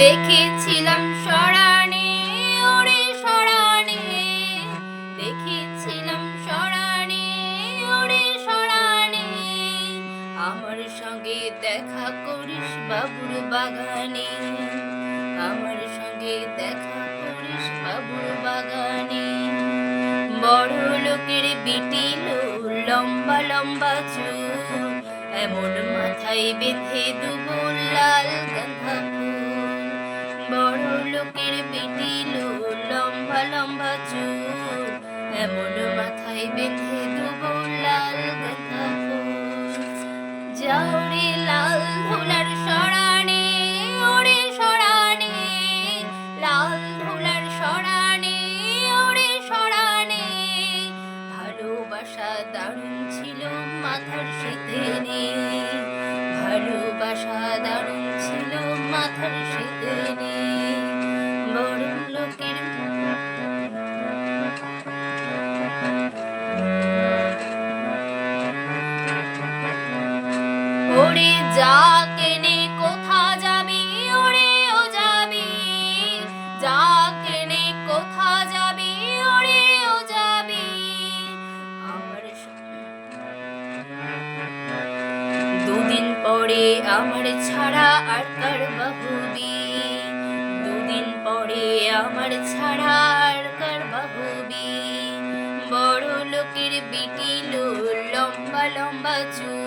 দেখেছিলাম সরানে, ওরে সরানে, দেখেছিলাম সরানে, ওরে সরানে, আমার সঙ্গে দেখা করিস বাবুর বাগানে, আমার সঙ্গে দেখা করিস বাবুর বাগানে। বড় লোকের বিটিলো লম্বা লম্বা চুল, এমন মাথায় বেঁধে দেবো লাল গাঁদা ফুল। বড় লোকের বিটিলো লম্বা লম্বা চুল, এমন মাথায় বেঁধে দেবো লাল গাঁদা ফুল। যাও রে লাল ধুলার সরানে, ওরে সরানে, লাল ধুলার সরানে, ওরে সরানে, ভালোবাসা দারুণ ছিল মাথার সেদিনে, ভালোবাসা দারুণ ছিল মাথার সেদিনে। বড় লোকের ওরে যা কেনে কোথা যাবি, ওরে ও যাবি, যা কেনে কোথা যাবি, ওরে ও যাবি। আমার দুদিন পরে আমার ছাড়া আর কার বাহুবি, দুদিন পরে আমার ছাড়া আর কার বাহুবি। বড় লোকের বিটিলো লম্বা লম্বা চুল,